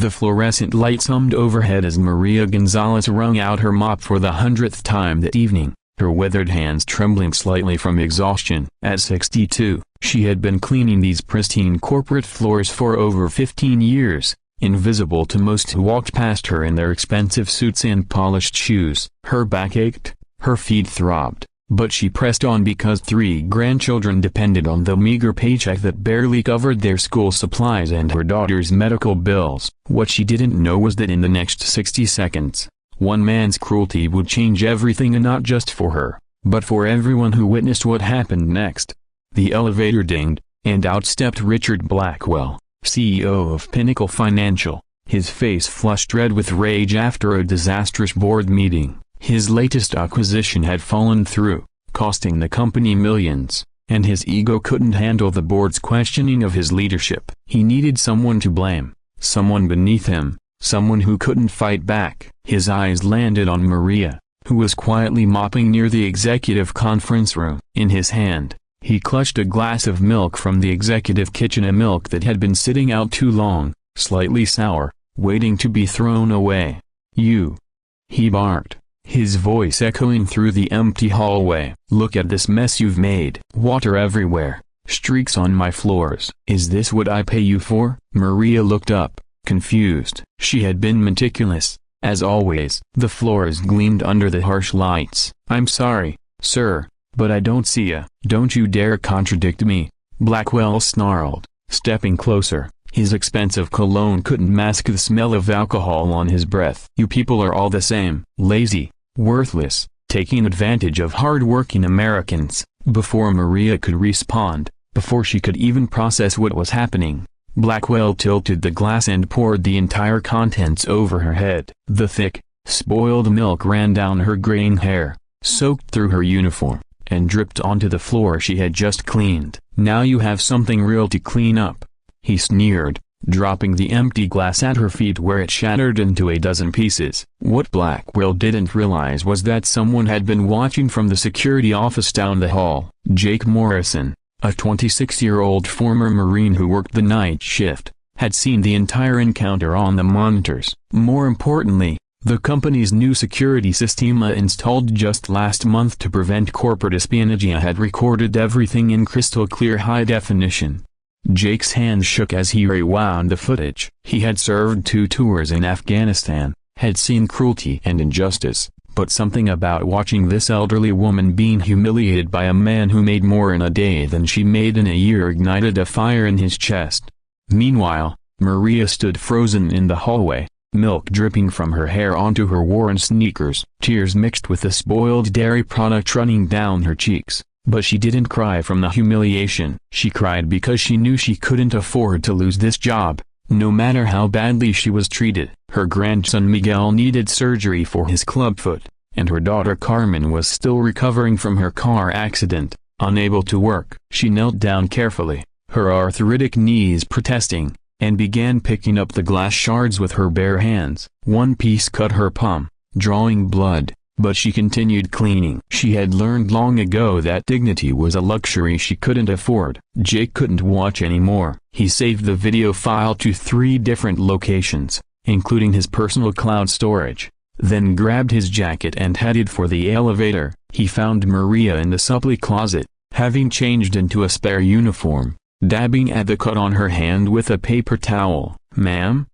The fluorescent lights hummed overhead as Maria Gonzalez wrung out her mop for the 100th time that evening, her weathered hands trembling slightly from exhaustion. At 62, she had been cleaning these pristine corporate floors for over 15 years, invisible to most who walked past her in their expensive suits and polished shoes. Her back ached, her feet throbbed, but she pressed on because 3 grandchildren depended on the meager paycheck that barely covered their school supplies and her daughter's medical bills. What she didn't know was that in the next 60 seconds, one man's cruelty would change everything, and not just for her, but for everyone who witnessed what happened next. The elevator dinged, and out stepped Richard Blackwell, CEO of Pinnacle Financial, his face flushed red with rage after a disastrous board meeting. His latest acquisition had fallen through, costing the company millions, and his ego couldn't handle the board's questioning of his leadership. He needed someone to blame, someone beneath him, someone who couldn't fight back. His eyes landed on Maria, who was quietly mopping near the executive conference room. In his hand, he clutched a glass of milk from the executive kitchen, a milk that had been sitting out too long, slightly sour, waiting to be thrown away. "You!" he barked, his voice echoing through the empty hallway. "Look at this mess you've made. Water everywhere, streaks on my floors. Is this what I pay you for?" Maria looked up, confused. She had been meticulous, as always. The floors gleamed under the harsh lights. "I'm sorry, sir, but I don't see ya." "Don't you dare contradict me," Blackwell snarled, stepping closer. His expensive cologne couldn't mask the smell of alcohol on his breath. "You people are all the same, lazy, worthless, taking advantage of hard-working Americans." Before Maria could respond, before she could even process what was happening, Blackwell tilted the glass and poured the entire contents over her head. The thick, spoiled milk ran down her graying hair, soaked through her uniform, and dripped onto the floor she had just cleaned. "Now you have something real to clean up," he sneered, dropping the empty glass at her feet where it shattered into a dozen pieces. What Blackwell didn't realize was that someone had been watching from the security office down the hall. Jake Morrison, a 26-year-old former Marine who worked the night shift, had seen the entire encounter on the monitors. More importantly, the company's new security system installed just last month to prevent corporate espionage had recorded everything in crystal clear high definition. Jake's hands shook as he rewound the footage. He had served 2 tours in Afghanistan, had seen cruelty and injustice, but something about watching this elderly woman being humiliated by a man who made more in a day than she made in a year ignited a fire in his chest. Meanwhile, Maria stood frozen in the hallway, milk dripping from her hair onto her worn sneakers, tears mixed with the spoiled dairy product running down her cheeks. But she didn't cry from the humiliation. She cried because she knew she couldn't afford to lose this job, no matter how badly she was treated. Her grandson Miguel needed surgery for his clubfoot, and her daughter Carmen was still recovering from her car accident, unable to work. She knelt down carefully, her arthritic knees protesting, and began picking up the glass shards with her bare hands. One piece cut her palm, drawing blood, but she continued cleaning. She had learned long ago that dignity was a luxury she couldn't afford. Jake couldn't watch anymore. He saved the video file to 3 different locations, including his personal cloud storage, then grabbed his jacket and headed for the elevator. He found Maria in the supply closet, having changed into a spare uniform, dabbing at the cut on her hand with a paper towel. "Ma'am?"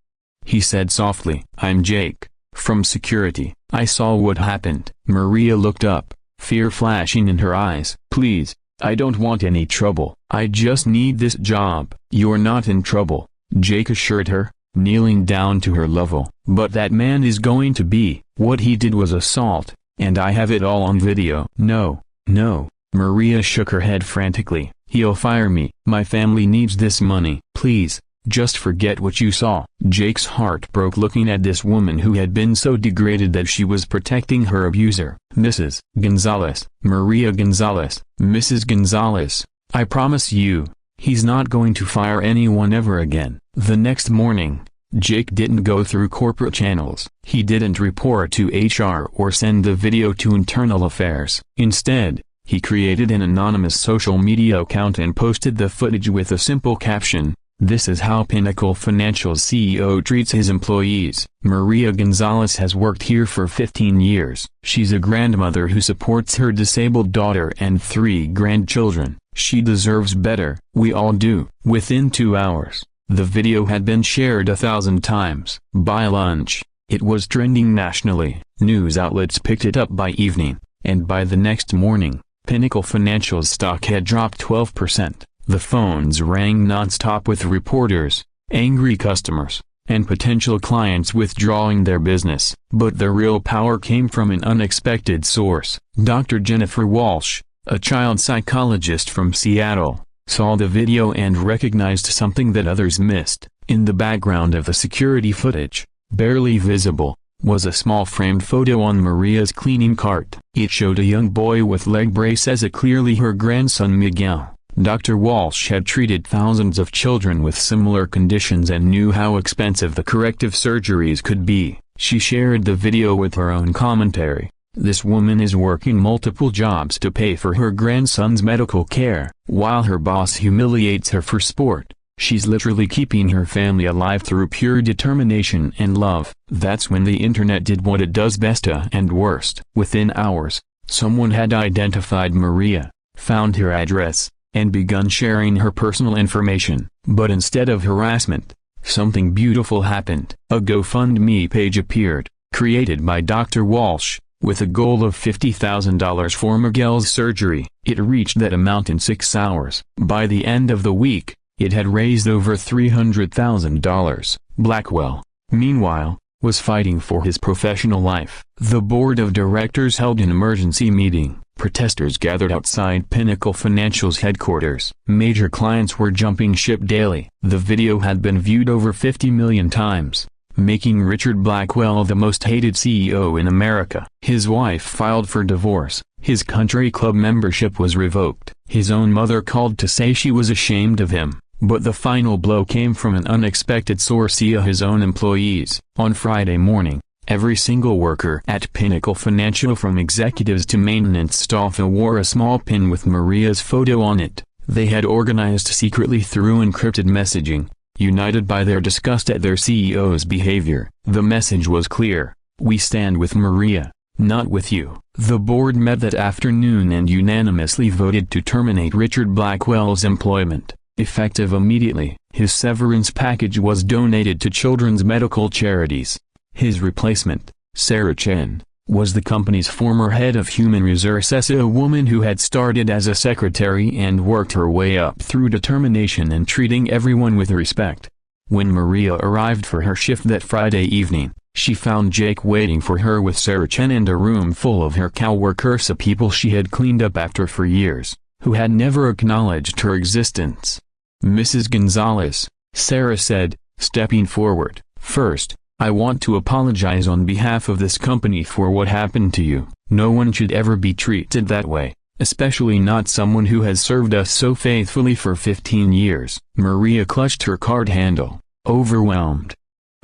he said softly. "I'm Jake, from security. I saw what happened." Maria looked up, fear flashing in her eyes. "Please, I don't want any trouble. I just need this job." "You're not in trouble," Jake assured her, kneeling down to her level. "But that man is going to be. What he did was assault, and I have it all on video." "No, no." Maria shook her head frantically. "He'll fire me. My family needs this money. Please, just forget what you saw." Jake's heart broke looking at this woman who had been so degraded that she was protecting her abuser. "Mrs. Gonzalez, Maria Gonzalez, Mrs. Gonzalez, I promise you, he's not going to fire anyone ever again." The next morning, Jake didn't go through corporate channels. He didn't report to HR or send the video to internal affairs. Instead, he created an anonymous social media account and posted the footage with a simple caption, This is how Pinnacle Financial's CEO treats his employees. Maria Gonzalez has worked here for 15 years. She's a grandmother who supports her disabled daughter and 3 grandchildren. She deserves better. We all do. Within 2 hours, the video had been shared 1,000 times. By lunch, it was trending nationally. News outlets picked it up by evening, and by the next morning, Pinnacle Financial's stock had dropped 12%. The phones rang non-stop with reporters, angry customers, and potential clients withdrawing their business. But the real power came from an unexpected source. Dr. Jennifer Walsh, a child psychologist from Seattle, saw the video and recognized something that others missed. In the background of the security footage, barely visible, was a small framed photo on Maria's cleaning cart. It showed a young boy with leg braces, clearly her grandson Miguel. Dr. Walsh had treated thousands of children with similar conditions and knew how expensive the corrective surgeries could be. She shared the video with her own commentary. This woman is working multiple jobs to pay for her grandson's medical care. While her boss humiliates her for sport, she's literally keeping her family alive through pure determination and love. That's when the internet did what it does best and worst. Within hours, someone had identified Maria, found her address, and begun sharing her personal information. But instead of harassment, something beautiful happened. A GoFundMe page appeared, created by Dr. Walsh, with a goal of $50,000 for Miguel's surgery. It reached that amount in 6 hours. By the end of the week, it had raised over $300,000. Blackwell, meanwhile, was fighting for his professional life. The board of directors held an emergency meeting. Protesters gathered outside Pinnacle Financial's headquarters. Major clients were jumping ship daily. The video had been viewed over 50 million times, making Richard Blackwell the most hated CEO in America. His wife filed for divorce. His country club membership was revoked. His own mother called to say she was ashamed of him. But the final blow came from an unexpected source via his own employees. On Friday morning, every single worker at Pinnacle Financial, from executives to maintenance staff, wore a small pin with Maria's photo on it. They had organized secretly through encrypted messaging, united by their disgust at their CEO's behavior. The message was clear: we stand with Maria, not with you. The board met that afternoon and unanimously voted to terminate Richard Blackwell's employment. Effective immediately, his severance package was donated to children's medical charities. His replacement, Sarah Chen, was the company's former head of human resources, a woman who had started as a secretary and worked her way up through determination and treating everyone with respect. When Maria arrived for her shift that Friday evening, she found Jake waiting for her with Sarah Chen and a room full of her coworkers, people she had cleaned up after for years, who had never acknowledged her existence. "Mrs. Gonzalez," Sarah said, stepping forward, "first, I want to apologize on behalf of this company for what happened to you. No one should ever be treated that way, especially not someone who has served us so faithfully for 15 years. Maria clutched her card handle, overwhelmed.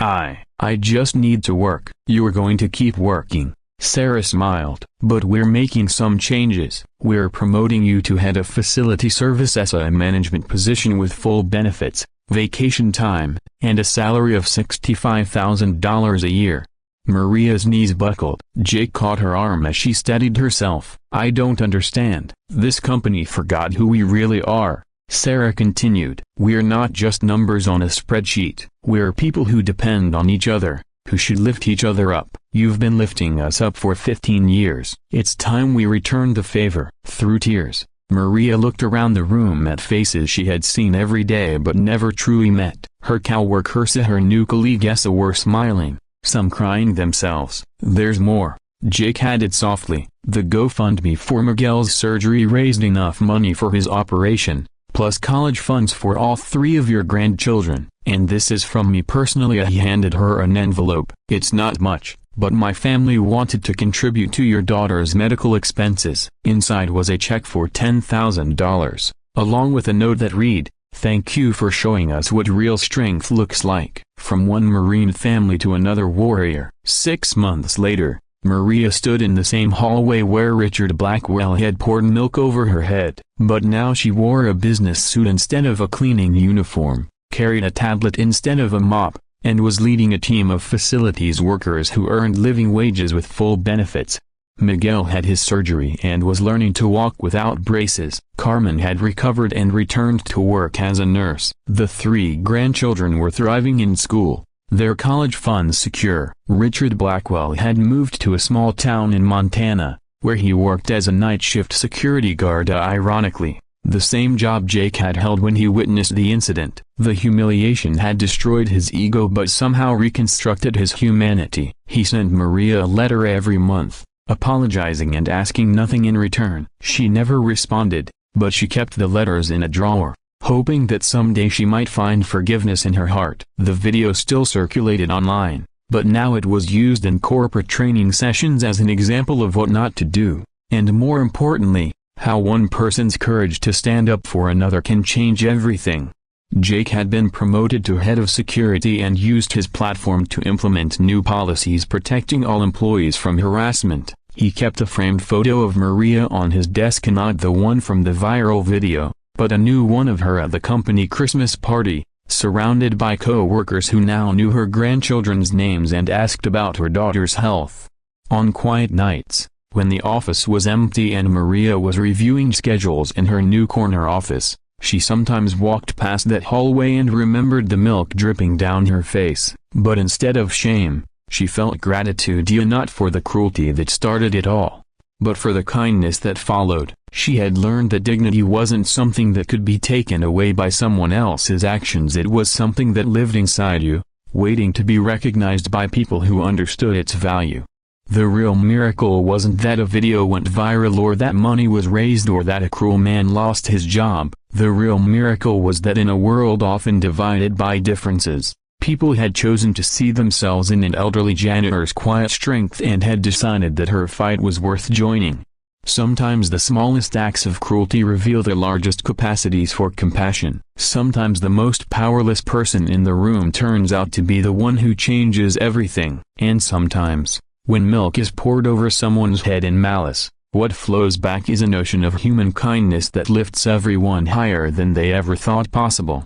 I just need to work." "You're going to keep working," Sarah smiled. "But we're making some changes. We're promoting you to head of facility service as a management position with full benefits, vacation time, and a salary of $65,000 a year." Maria's knees buckled. Jake caught her arm as she steadied herself. "I don't understand. This company forgot who we really are," Sarah continued. "We're not just numbers on a spreadsheet. We're people who depend on each other, who should lift each other up. You've been lifting us up for 15 years. It's time we returned the favor." Through tears, Maria looked around the room at faces she had seen every day but never truly met. Her coworkers, her new colleagues, were smiling, some crying themselves. "There's more," Jake added softly. "The GoFundMe for Miguel's surgery raised enough money for his operation, plus college funds for all 3 of your grandchildren. And this is from me personally." He handed her an envelope. "It's not much, but my family wanted to contribute to your daughter's medical expenses." Inside was a check for $10,000, along with a note that read, "Thank you for showing us what real strength looks like." From one Marine family to another warrior. 6 months later, Maria stood in the same hallway where Richard Blackwell had poured milk over her head. But now she wore a business suit instead of a cleaning uniform. carried a tablet instead of a mop, and was leading a team of facilities workers who earned living wages with full benefits. Miguel had his surgery and was learning to walk without braces. Carmen had recovered and returned to work as a nurse. The 3 grandchildren were thriving in school, their college funds secure. Richard Blackwell had moved to a small town in Montana, where he worked as a night shift security guard, ironically, the same job Jake had held when he witnessed the incident. The humiliation had destroyed his ego but somehow reconstructed his humanity. He sent Maria a letter every month, apologizing and asking nothing in return. She never responded, but she kept the letters in a drawer, hoping that someday she might find forgiveness in her heart. The video still circulated online, but now it was used in corporate training sessions as an example of what not to do, and more importantly, how one person's courage to stand up for another can change everything. Jake had been promoted to head of security and used his platform to implement new policies protecting all employees from harassment. He kept a framed photo of Maria on his desk, and not the one from the viral video, but a new one of her at the company Christmas party, surrounded by co-workers who now knew her grandchildren's names and asked about her daughter's health. On quiet nights, when the office was empty and Maria was reviewing schedules in her new corner office, she sometimes walked past that hallway and remembered the milk dripping down her face. But instead of shame, she felt gratitude, not for the cruelty that started it all, but for the kindness that followed. She had learned that dignity wasn't something that could be taken away by someone else's actions. It was something that lived inside you, waiting to be recognized by people who understood its value. The real miracle wasn't that a video went viral or that money was raised or that a cruel man lost his job. The real miracle was that in a world often divided by differences, people had chosen to see themselves in an elderly janitor's quiet strength and had decided that her fight was worth joining. Sometimes the smallest acts of cruelty reveal the largest capacities for compassion. Sometimes the most powerless person in the room turns out to be the one who changes everything. And sometimes, when milk is poured over someone's head in malice, what flows back is a notion of human kindness that lifts everyone higher than they ever thought possible.